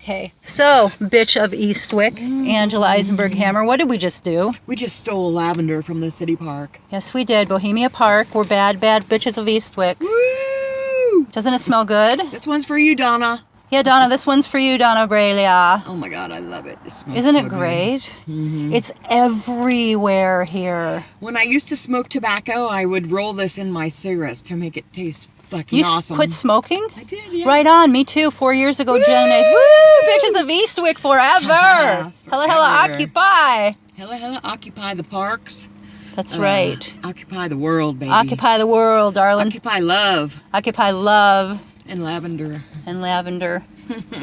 Okay, so, bitch of Eastwick, Angela Eisenberg Hammer, what did we just do? We just stole lavender from the city park. Yes, we did. Bohemia Park. We're bad, bad bitches of Eastwick. Woo! Doesn't it smell good? This one's for you, Donna. Yeah, Donna, this one's for you, Donna Bralia. Oh my God, I love it. It smells Isn't so it great? Mm-hmm. It's everywhere here. When I used to smoke tobacco, I would roll this in my cigarettes to make it taste fucking You awesome. quit smoking? I did, yeah. Right on, me too. 4 years ago, Jen and I, woo, bitches of Eastwick forever. Hella, hella, Forever. occupy. Hella, hella, occupy the parks. That's right. Occupy the world, baby. Occupy the world, darling. Occupy love. Occupy love And lavender. and lavender.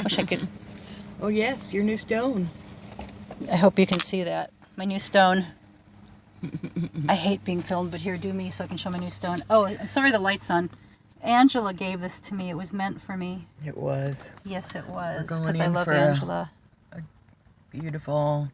Wish I could. Oh yes, your new stone. I hope you can see that. My new stone. I hate being filmed, but here, do me so I can show my new stone. Oh, I'm sorry the light's on. Angela gave this to me. It was meant for me. It was. Yes, it was. We're going Because I in love for Angela. Beautiful.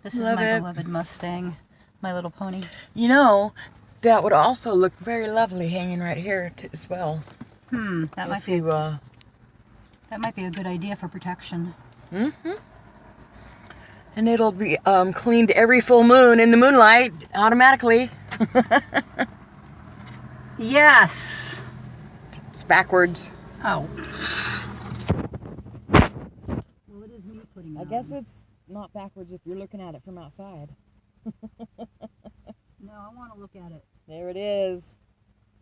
This is Love my it. beloved Mustang. My little pony. You know, that would also look very lovely hanging right here as well. That might If be you, that might be a good idea for protection. Mm-hmm. And it'll be cleaned every full moon in the moonlight automatically. Yes. It's backwards. Oh. Well, it is me putting it I guess it's not backwards if you're looking at it from outside. No, I want to look at it. There it is.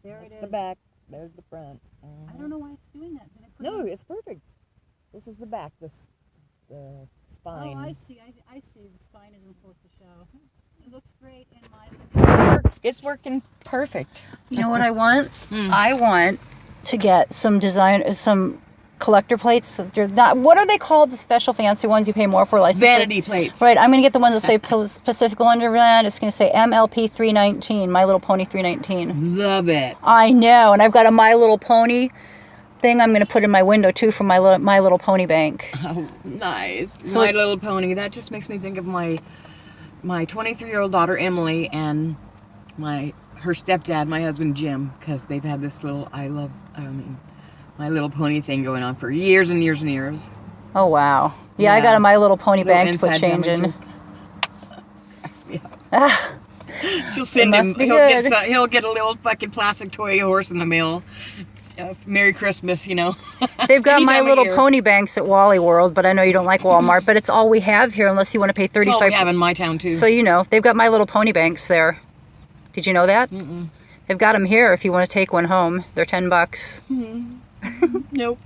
There it is. The back. There's the front. I don't know why it's doing that. Did I put No, it? it's perfect. This is the back. This the spine. Oh, I see. I see. The spine isn't supposed to show. It looks great in my. It's working perfect. You know what I want? I want to get some some collector plates. They're not. What are they called? The special fancy ones you pay more for license. Vanity plates. Right. I'm gonna get the ones that say Pacific Wonderland. It's gonna say MLP 319. My Little Pony 319. Love it. I know, and I've got a My Little Pony thing I'm gonna put in my window too from my Little Pony bank. Oh, nice. So My Little Pony. That just makes me think of my 23-year-old daughter Emily and her stepdad, my husband Jim, because they've had this little My Little Pony thing going on for years and years and years. Oh wow. Yeah, I got a My Little Pony bank to put change in. Cracks me up. She'll send him. He'll get a little fucking plastic toy horse in the mail. Merry Christmas, you know. They've got My Anytime of Little year. Pony banks at Wally World, but I know you don't like Walmart, but it's all we have here unless you want to pay That's all we $35. have in my town too. So you know, they've got My Little Pony banks there. Did you know that? Mm-mm. They've got them here if you want to take one home. They're $10. Nope.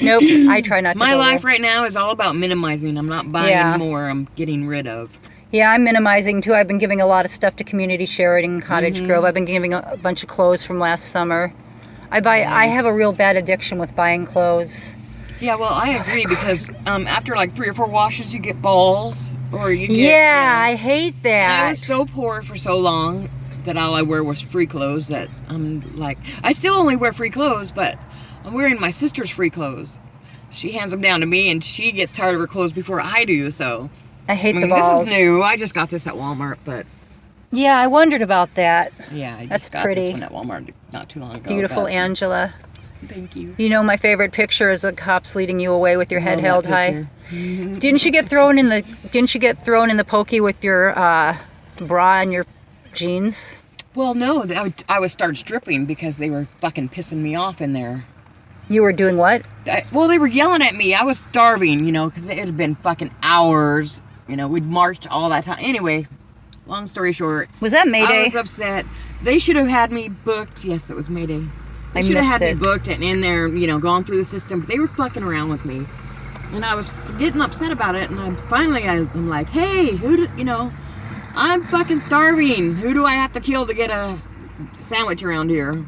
Nope. I try not to. My go life there. right now is all about minimizing. I'm not buying more. I'm getting rid of. Yeah, I'm minimizing too. I've been giving a lot of stuff to Community Sheridan, Cottage Grove. I've been giving a bunch of clothes from last summer. I have a real bad addiction with buying clothes. Yeah, well, I agree because after like 3 or 4 washes, you get balls, or you get. Yeah, I hate And that. I was so poor for so long that all I wear was free clothes. That I'm like, I still only wear free clothes, but I'm wearing my sister's free clothes. She hands them down to me, and she gets tired of her clothes before I do. So I hate I mean, the balls. this is new. I just got this at Walmart, but Yeah, I wondered about that. yeah, I That's just got pretty. this one at Walmart not too long ago. Beautiful but Angela. Thank you. You know my favorite picture is the cops leading you away with your head Love held that high. picture. Mhm. Didn't you get thrown in the pokey with your bra and your jeans? Well, no, I was start stripping because they were fucking pissing me off in there. You were doing what? Well, they were yelling at me. I was starving, you know, because it had been fucking hours. You know, we'd marched all that time. Anyway, long story short. Was that May I Day? was upset. They should have had me booked. Yes, it was May Day. They I should have had missed me it. booked and in there, you know, gone through the system. But they were fucking around with me. And I was getting upset about it. And I'm like, hey, I'm fucking starving. Who do I have to kill to get a sandwich around here?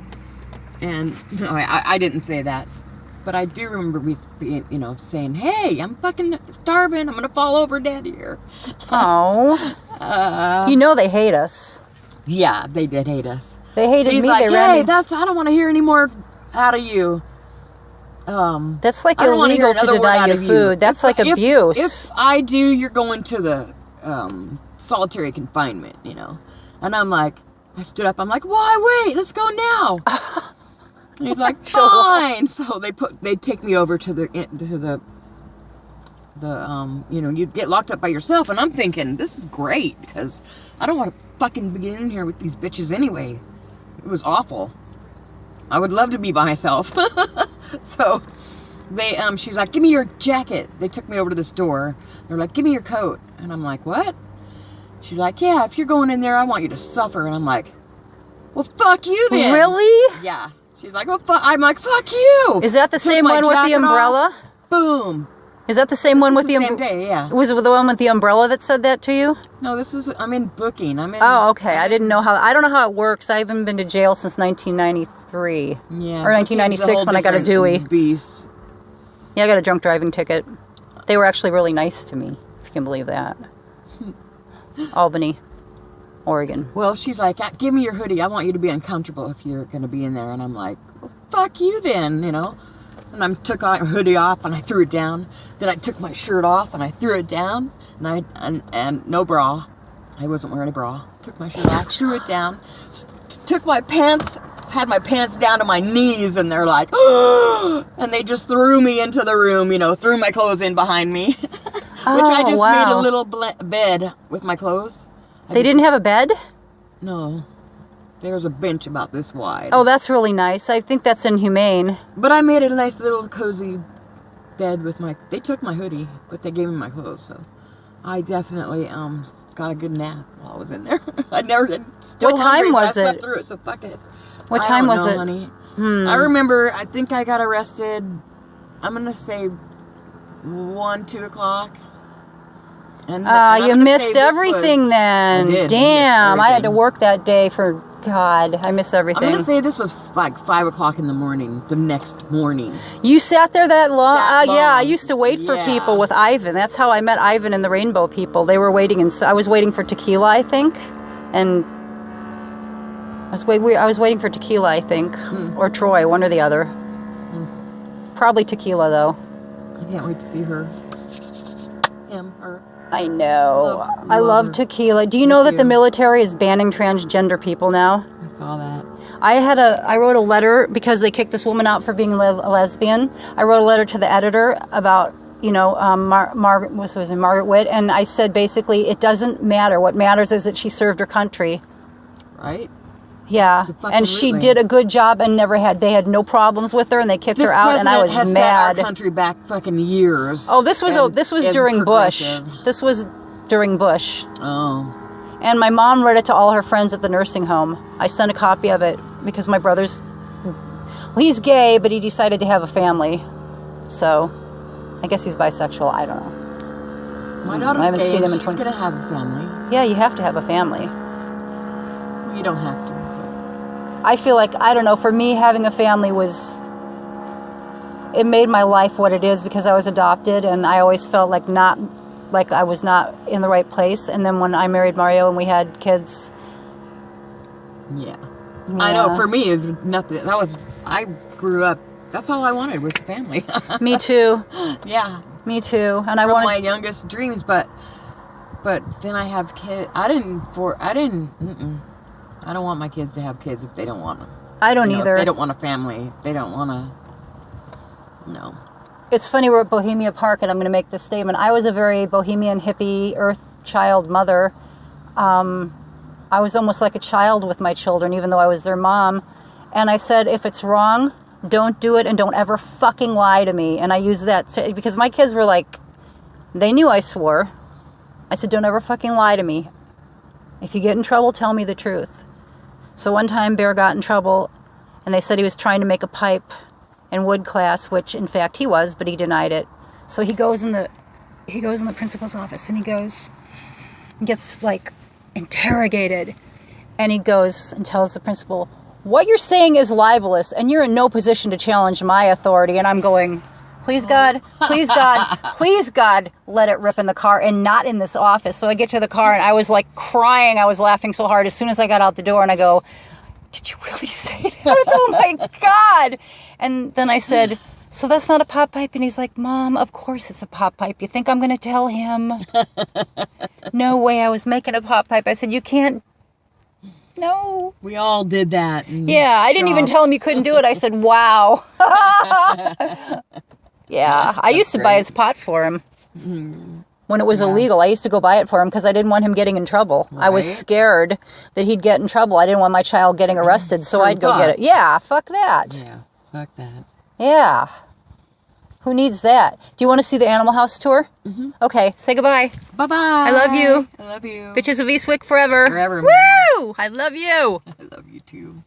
And no, I didn't say that. But I do remember me being, saying, hey, I'm fucking starving. I'm going to fall over dead here. Oh. You know they hate us. Yeah, they did hate us. They hated He's me. like, They ran hey, me. I don't want to hear any more out of you. That's like I don't wanna hear illegal to another word deny out you of you. food. That's like abuse. If I do, you're going to the solitary confinement, And I'm like, I stood up. I'm like, why wait? Let's go now. And he's like, fine. So they take me over to the you get locked up by yourself. And I'm thinking, this is great, because I don't want to fucking be in here with these bitches anyway. It was awful. I would love to be by myself. So she's like, give me your jacket. They took me over to the store. They're like, give me your coat. And I'm like, what? She's like, yeah, if you're going in there, I want you to suffer. And I'm like, well, fuck you then. Really? Yeah. She's like, well, I'm like, fuck you. Is that the same one with the umbrella? Boom. Is that the same one with the umbrella? Same day, yeah. Was it the one with the umbrella that said that to you? No, I'm in booking. Oh, okay. I don't know how it works. I haven't been to jail since 1993. Yeah. Or 1996 when I got a Dewey. Beast. Yeah, I got a drunk driving ticket. They were actually really nice to me, if you can believe that. Albany, Oregon. Well, she's like, give me your hoodie. I want you to be uncomfortable if you're going to be in there. And I'm like, well, fuck you then, And I took my hoodie off and I threw it down. Then I took my shirt off and I threw it down. And no bra. I wasn't wearing a bra. Took my shirt off, threw it down. Took my pants, had my pants down to my knees, and they're like, oh! And they just threw me into the room, threw my clothes in behind me. Which I just made a little bed with my clothes. They didn't have a bed? No. There was a bench about this wide. Oh, that's really nice. I think that's inhumane. But I made a nice little cozy bed with they took my hoodie, but they gave me my clothes, so I definitely got a good nap while I was in there. I never did. Still what time was I it? Slept through it, so fuck it. What time was it? Honey. I remember, I think I got arrested, I'm going to say 1, 2 o'clock. And you missed everything then. I did. Damn, I had to work that day for God. I miss everything. I'm going to say this was like 5 o'clock in the morning, the next morning. You sat there that long? Yeah, I used to wait for Yeah. people with Ivan. That's how I met Ivan and the Rainbow People. They were waiting, and I was waiting for tequila, I think. And I was waiting for tequila, I think. Or Troy, one or the other. Probably tequila, though. I can't wait to see her. Him, her. I know. I love love her. tequila. Do you know that the military is banning transgender people now? I saw that. I wrote a letter because they kicked this woman out for being a lesbian. I wrote a letter to the editor about, Margaret Witt, and I said basically it doesn't matter. What matters is that she served her country. Right? Yeah, and she did a good job, and they had no problems with her, and they kicked her out, and I was has mad. Set our country back fucking years. Oh, this was during Bush. This was during Bush. Oh. And my mom read it to all her friends at the nursing home. I sent a copy of it because my he's gay, but he decided to have a family. So, I guess he's bisexual. I don't know. My daughter's I haven't gay, seen him in she's going to have a family. Yeah, you have to have a family. You don't have to. I feel like, I don't know, for me, having a family it made my life what it is because I was adopted, and I always felt like I was not in the right place. And then when I married Mario and we had kids. Yeah. I know, for me, nothing. I grew up, that's all I wanted was a family. Me too. Yeah. Me too. And I wanted wanted my youngest dreams, but then I have kids. I don't want my kids to have kids if they don't want them. I don't either. If they don't want a family. They don't want to. No. It's funny, we're at Bohemia Park, and I'm going to make this statement. I was a very bohemian, hippie, earth child mother. I was almost like a child with my children, even though I was their mom. And I said, if it's wrong, don't do it, and don't ever fucking lie to me. And I used that because my kids were like, they knew I swore. I said, don't ever fucking lie to me. If you get in trouble, tell me the truth. So one time Bear got in trouble, and they said he was trying to make a pipe in wood class, which in fact he was, but he denied it. So he goes in the principal's office, and he gets like interrogated, and he goes and tells the principal, what you're saying is libelous, and you're in no position to challenge my authority. And I'm going, please God, please God, please God, let it rip in the car and not in this office. So I get to the car, and I was like crying. I was laughing so hard as soon as I got out the door, and I go, did you really say that? Oh my God. And then I said, so that's not a pop pipe? And he's like, Mom, of course it's a pop pipe. You think I'm going to tell him? No way, I was making a pop pipe. I said, you can't. No. We all did that. Yeah, I didn't even tell him you couldn't do it. I said, wow. Yeah, I used to buy his pot for him. when it was illegal. I used to go buy it for him because I didn't want him getting in trouble. I was Right. scared that he'd get in trouble. I didn't want my child getting arrested, so I'd go get it. Yeah, fuck that. Yeah, fuck that. Yeah. Who needs that? Do you want to see the Animal House tour? Mm-hmm. Okay, say goodbye. Bye-bye. I love you. I love you. Bitches of Eastwick forever. Forever. Woo! I love you. I love you too.